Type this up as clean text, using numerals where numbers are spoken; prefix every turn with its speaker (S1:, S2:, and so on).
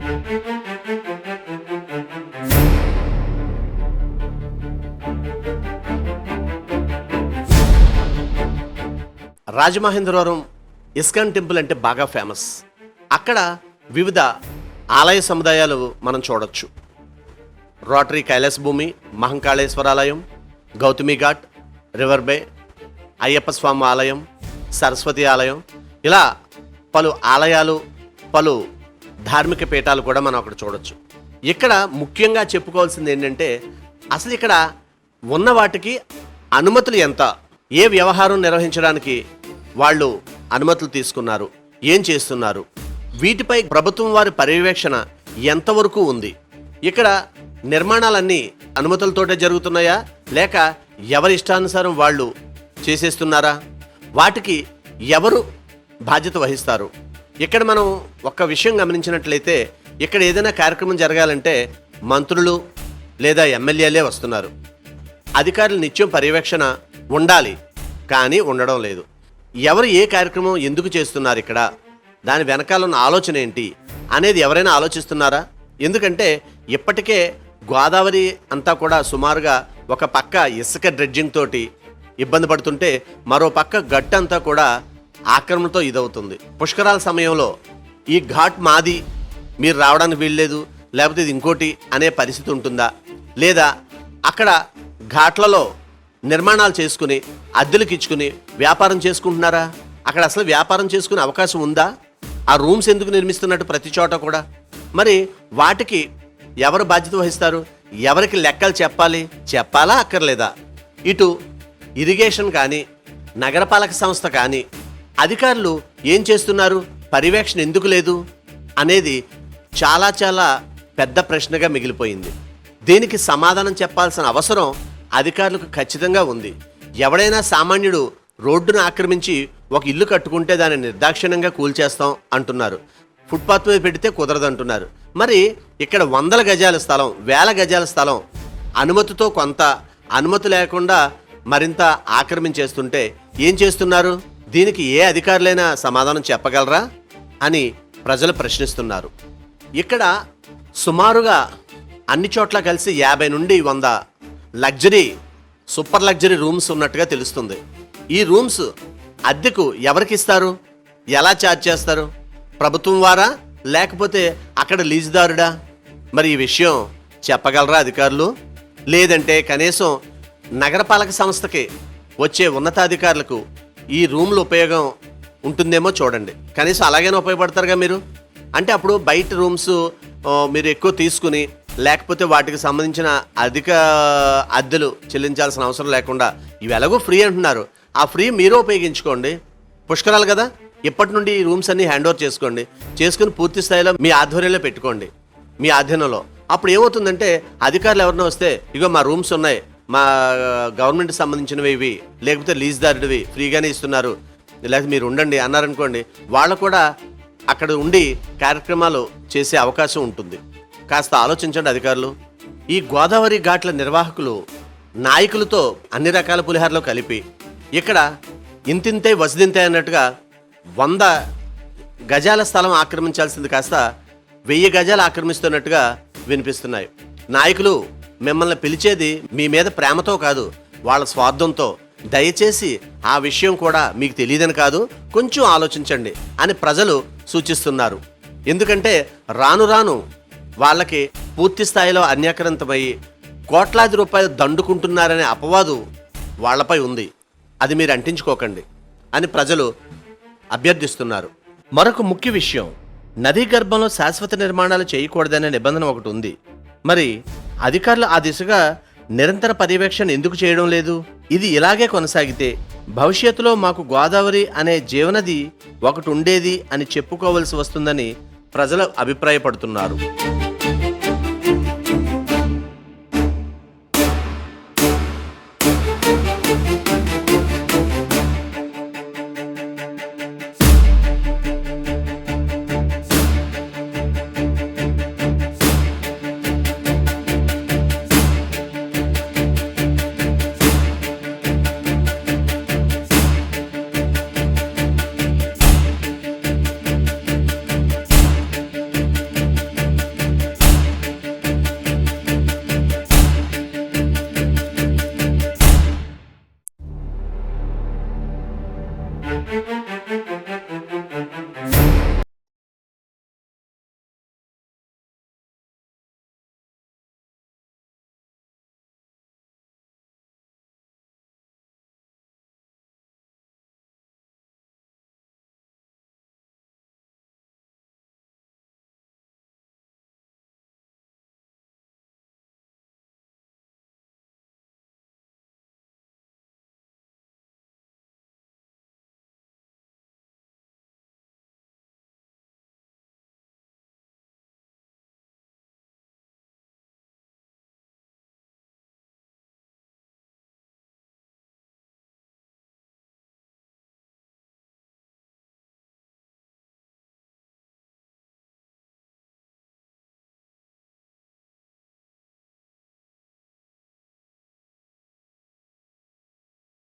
S1: Rajamahendravaram ISKCON temple అంటే బాగా famous. అక్కడ వివిధ ఆలయ సముదాయాలు మనం చూడొచ్చు. రోటరీ కైలాస భూమి, మహంకాళేశ్వరాలయం, గౌతమి ఘాట్, రివర్ బే, అయ్యప్ప స్వామి ఆలయం, సరస్వతి ఆలయం, ఇలా పలు ఆలయాలు, పలు ధార్మిక పీఠాలు కూడా మనం అక్కడ చూడొచ్చు. ఇక్కడ ముఖ్యంగా చెప్పుకోవాల్సింది ఏంటంటే, అసలు ఇక్కడ ఉన్న వాటికి అనుమతులు ఎంత, ఏ వ్యవహారం నిర్వహించడానికి వాళ్ళు అనుమతులు తీసుకున్నారు, ఏం చేస్తున్నారు, వీటిపై ప్రభుత్వం వారి పర్యవేక్షణ ఎంతవరకు ఉంది, ఇక్కడ నిర్మాణాలన్నీ అనుమతులతోటే జరుగుతున్నాయా లేక ఎవరి ఇష్టానుసారం వాళ్ళు చేసేస్తున్నారా, వాటికి ఎవరు బాధ్యత వహిస్తారు. ఇక్కడ మనం ఒక్క విషయం గమనించినట్లయితే, ఇక్కడ ఏదైనా కార్యక్రమం జరగాలంటే మంత్రులు లేదా ఎమ్మెల్యేలే వస్తున్నారు. అధికారులు నిత్యం పర్యవేక్షణ ఉండాలి, కానీ ఉండడం లేదు. ఎవరు ఏ కార్యక్రమం ఎందుకు చేస్తున్నారు, ఇక్కడ దాని వెనకాల ఉన్న ఆలోచన ఏంటి అనేది ఎవరైనా ఆలోచిస్తున్నారా? ఎందుకంటే ఇప్పటికే గోదావరి అంతా కూడా సుమారుగా ఒక పక్క ఇసుక డ్రెడ్జింగ్ తోటి ఇబ్బంది పడుతుంటే, మరో పక్క గట్టు అంతా కూడా ఆక్రమణతో ఇదవుతుంది. పుష్కరాల సమయంలో ఈ ఘాట్ మాది, మీరు రావడానికి వీల్లేదు, లేకపోతే ఇది ఇంకోటి అనే పరిస్థితి ఉంటుందా? లేదా అక్కడ ఘాట్లలో నిర్మాణాలు చేసుకుని అద్దెలకు ఇచ్చుకుని వ్యాపారం చేసుకుంటున్నారా? అక్కడ అసలు వ్యాపారం చేసుకునే అవకాశం ఉందా? ఆ రూమ్స్ ఎందుకు నిర్మిస్తున్నట్టు ప్రతి చోట కూడా? మరి వాటికి ఎవరు బాధ్యత వహిస్తారు? ఎవరికి లెక్కలు చెప్పాలా అక్కర్లేదా? ఇటు ఇరిగేషన్ కానీ, నగరపాలక సంస్థ కానీ అధికారులు ఏం చేస్తున్నారు, పర్యవేక్షణ ఎందుకు లేదు అనేది చాలా చాలా పెద్ద ప్రశ్నగా మిగిలిపోయింది. దీనికి సమాధానం చెప్పాల్సిన అవసరం అధికారులకు ఖచ్చితంగా ఉంది. ఎవడైనా సామాన్యుడు రోడ్డును ఆక్రమించి ఒక ఇల్లు కట్టుకుంటే దాన్ని నిర్దాక్షిణ్యంగా కూల్చేస్తాం అంటున్నారు. ఫుట్పాత్ మీద పెడితే కుదరదంటున్నారు. మరి ఇక్కడ 100 గజాల స్థలం, 1000 గజాల స్థలం అనుమతితో కొంత, అనుమతి లేకుండా మరింత ఆక్రమించేస్తుంటే ఏం చేస్తున్నారు? దీనికి ఏ అధికారులైనా సమాధానం చెప్పగలరా అని ప్రజలు ప్రశ్నిస్తున్నారు. ఇక్కడ సుమారుగా అన్ని చోట్ల కలిసి 50 నుండి 100 లగ్జరీ, సూపర్ లగ్జరీ రూమ్స్ ఉన్నట్టుగా తెలుస్తుంది. ఈ రూమ్స్ అద్దెకు ఎవరికి ఇస్తారు, ఎలా ఛార్జ్ చేస్తారు? ప్రభుత్వం వారా లేకపోతే అక్కడ లీజుదారుడా? మరి ఈ విషయం చెప్పగలరా అధికారులు? లేదంటే కనీసం నగరపాలక సంస్థకి వచ్చే ఉన్నతాధికారులకు ఈ రూమ్లు ఉపయోగం ఉంటుందేమో చూడండి. కనీసం అలాగైనా ఉపయోగపడతారుగా మీరు. అంటే అప్పుడు బయట రూమ్స్ మీరు ఎక్కువ తీసుకుని, లేకపోతే వాటికి సంబంధించిన అధిక అద్దెలు చెల్లించాల్సిన అవసరం లేకుండా, ఇవి ఎలాగో ఫ్రీ అంటున్నారు, ఆ ఫ్రీ మీరు ఉపయోగించుకోండి. పుష్కరాలు కదా, ఇప్పటి నుండి ఈ రూమ్స్ అన్ని హ్యాండ్ ఓవర్ చేసుకుని పూర్తి స్థాయిలో మీ ఆధ్వర్యంలో పెట్టుకోండి, మీ ఆధీనంలో. అప్పుడు ఏమవుతుందంటే అధికారులు ఎవరైనా వస్తే, ఇగో మా రూమ్స్ ఉన్నాయి, మా గవర్నమెంట్కి సంబంధించినవి ఇవి, లేకపోతే లీజుదారుడివి ఫ్రీగానే ఇస్తున్నారు, లేకపోతే మీరు ఉండండి అన్నారనుకోండి, వాళ్ళు కూడా అక్కడ ఉండి కార్యక్రమాలు చేసే అవకాశం ఉంటుంది. కాస్త ఆలోచించండి అధికారులు. ఈ గోదావరి ఘాట్ల నిర్వాహకులు నాయకులతో అన్ని రకాల పులిహారలో కలిపి ఇక్కడ ఇంతింతే వసదింతే అన్నట్టుగా 100 గజాల స్థలం ఆక్రమించాల్సింది కాస్త 1000 గజాలు ఆక్రమిస్తున్నట్టుగా వినిపిస్తున్నాయి. నాయకులు మిమ్మల్ని పిలిచేది మీ మీద ప్రేమతో కాదు, వాళ్ళ స్వార్థంతో. దయచేసి ఆ విషయం కూడా మీకు తెలియదని కాదు, కొంచెం ఆలోచించండి అని ప్రజలు సూచిస్తున్నారు. ఎందుకంటే రాను రాను వాళ్ళకి పూర్తి స్థాయిలో అన్యాక్రాంతమయ్యి కోట్లాది రూపాయలు దండుకుంటున్నారనే అపవాదు వాళ్లపై ఉంది. అది మీరు అంటించుకోకండి అని ప్రజలు అభ్యర్థిస్తున్నారు. మరొక ముఖ్య విషయం, నదీ గర్భంలో శాశ్వత నిర్మాణాలు చేయకూడదనే నిబంధన ఒకటి ఉంది. మరి అధికారులు ఆ దిశగా నిరంతర పర్యవేక్షణ ఎందుకు చేయడం లేదు? ఇది ఇలాగే కొనసాగితే భవిష్యత్తులో మాకు గోదావరి అనే జీవనది ఒకటి ఉండేది అని చెప్పుకోవలసి వస్తుందని ప్రజలు అభిప్రాయపడుతున్నారు.